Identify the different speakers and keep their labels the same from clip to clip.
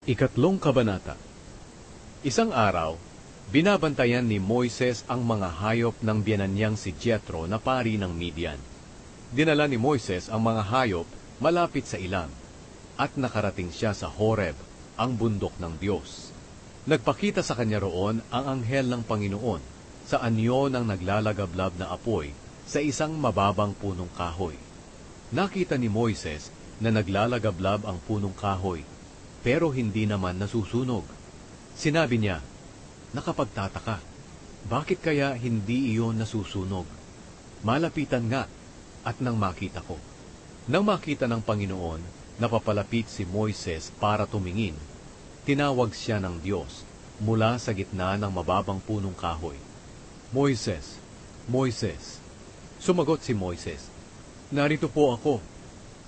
Speaker 1: Ikatlong kabanata. Isang araw, binabantayan ni Moises ang mga hayop ng biyenan niyang si Jethro na pari ng Midian. Dinala ni Moises ang mga hayop malapit sa ilang, at nakarating siya sa Horeb, ang bundok ng Diyos. Nagpakita sa kanya roon ang anghel ng Panginoon sa anyo ng naglalagablab na apoy sa isang mababang punong kahoy. Nakita ni Moises na naglalagablab ang punong kahoy, pero hindi naman nasusunog. Sinabi niya, "Nakapagtataka, bakit kaya hindi iyon nasusunog? Malapitan nga, at nang makita ko." Nang makita ng Panginoon, napapalapit si Moises para tumingin. Tinawag siya ng Diyos mula sa gitna ng mababang punong kahoy. "Moises, Moises." Sumagot si Moises, "Narito po ako."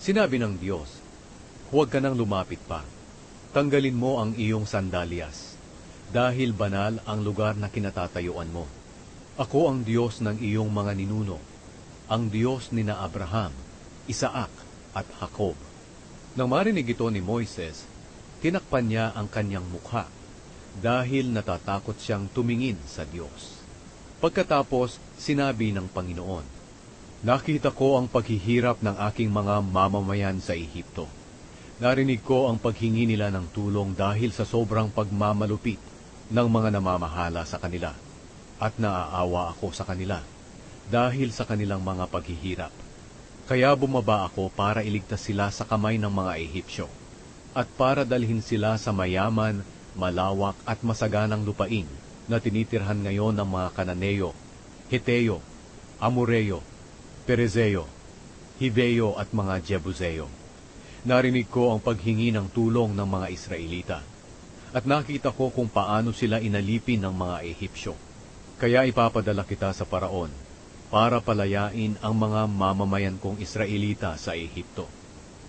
Speaker 1: Sinabi ng Diyos, "Huwag ka nang lumapit pa. Tanggalin mo ang iyong sandalyas, dahil banal ang lugar na kinatatayuan mo. Ako ang Diyos ng iyong mga ninuno, ang Diyos ni na Abraham, Isaac at Jacob." Nang marinig ito ni Moises, tinakpan niya ang kanyang mukha, dahil natatakot siyang tumingin sa Diyos. Pagkatapos, sinabi ng Panginoon, "Nakita ko ang paghihirap ng aking mga mamamayan sa Ehipto. Narinig ko ang paghingi nila ng tulong dahil sa sobrang pagmamalupit ng mga namamahala sa kanila, at naaawa ako sa kanila dahil sa kanilang mga paghihirap. Kaya bumaba ako para iligtas sila sa kamay ng mga Ehipsyo, at para dalhin sila sa mayaman, malawak at masaganang lupain na tinitirhan ngayon ng mga Kananeo, Heteo, Amoreo, Perezeo, Hiveo at mga Jebuseo. Narinig ko ang paghingi ng tulong ng mga Israelita, at nakita ko kung paano sila inalipin ng mga Ehipsyo. Kaya ipapadala kita sa Paraon para palayain ang mga mamamayan kong Israelita sa Ehipto."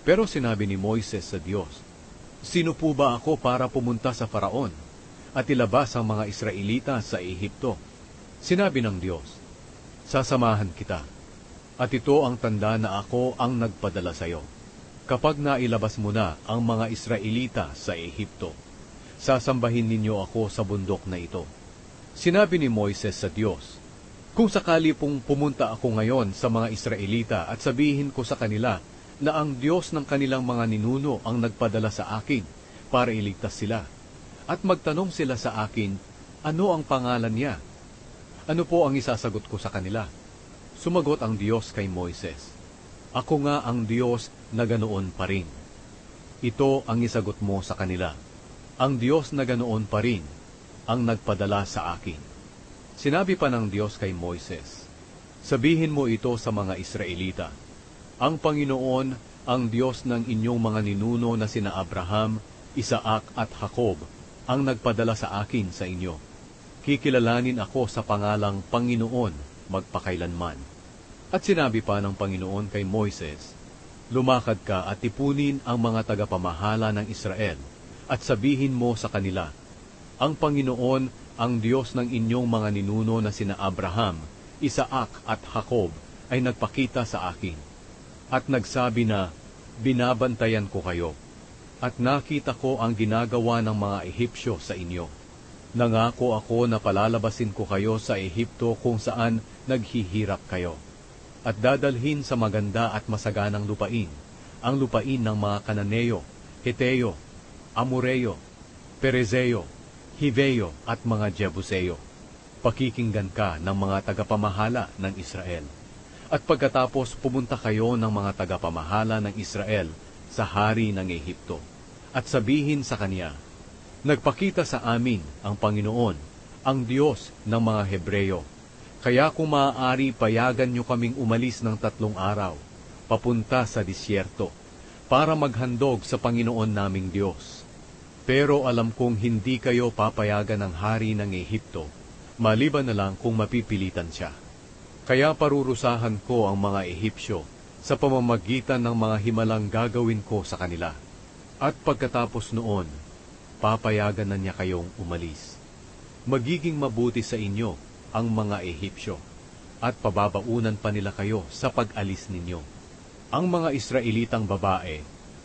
Speaker 1: Pero sinabi ni Moises sa Diyos, "Sino po ba ako para pumunta sa Paraon at ilabas ang mga Israelita sa Ehipto?" Sinabi ng Diyos, "Sasamahan kita, at ito ang tanda na ako ang nagpadala sa iyo. Kapag nailabas mo na ang mga Israelita sa Ehipto, sasambahin ninyo ako sa bundok na ito." Sinabi ni Moises sa Diyos, "Kung sakali pong pumunta ako ngayon sa mga Israelita at sabihin ko sa kanila na ang Diyos ng kanilang mga ninuno ang nagpadala sa akin para iligtas sila, at magtanong sila sa akin, ano ang pangalan niya? Ano po ang isasagot ko sa kanila?" Sumagot ang Diyos kay Moises, "Ako nga ang Diyos na ganoon pa rin." Ito ang isagot mo sa kanila, "Ang Diyos na ganoon pa rin ang nagpadala sa akin." Sinabi pa ng Diyos kay Moises, "Sabihin mo ito sa mga Israelita, ang Panginoon, ang Diyos ng inyong mga ninuno na sina Abraham, Isaac at Jacob, ang nagpadala sa akin sa inyo. Kikilalanin ako sa pangalang Panginoon magpakailanman." At sinabi pa ng Panginoon kay Moises, "Lumakad ka at tipunin ang mga tagapamahala ng Israel, at sabihin mo sa kanila, ang Panginoon, ang Diyos ng inyong mga ninuno na sina Abraham, Isaac at Jacob, ay nagpakita sa akin, at nagsabi na, binabantayan ko kayo, at nakita ko ang ginagawa ng mga Ehipsyo sa inyo. Nangako ako na palalabasin ko kayo sa Ehipto kung saan naghihirap kayo, at dadalhin sa maganda at masaganang lupain, ang lupain ng mga Kananeo, Heteo, Amoreo, Perezeo, Hiveo at mga Jebuseo. Pakikinggan ka ng mga tagapamahala ng Israel. At pagkatapos pumunta kayo ng mga tagapamahala ng Israel sa hari ng Ehipto, at sabihin sa kanya, nagpakita sa amin ang Panginoon, ang Diyos ng mga Hebreyo. Kaya kung maaari payagan nyo kaming umalis ng 3 araw, papunta sa disyerto, para maghandog sa Panginoon naming Diyos. Pero alam kong hindi kayo papayagan ng hari ng Ehipto, maliban na lang kung mapipilitan siya. Kaya parurusahan ko ang mga Ehipsyo sa pamamagitan ng mga himalang gagawin ko sa kanila. At pagkatapos noon, papayagan na niya kayong umalis. Magiging mabuti sa inyo ang mga Ehipsyo, at pababaunan pa nila kayo sa pag-alis ninyo. Ang mga Israelitang babae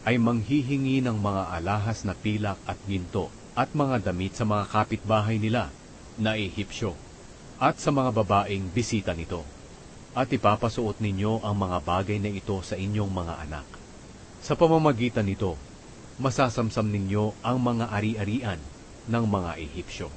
Speaker 1: ay manghihingi ng mga alahas na pilak at ginto at mga damit sa mga kapitbahay nila na Ehipsyo at sa mga babaeng bisita nito. At ipapasuot ninyo ang mga bagay na ito sa inyong mga anak. Sa pamamagitan nito, masasamsam ninyo ang mga ari-arian ng mga Ehipsyo.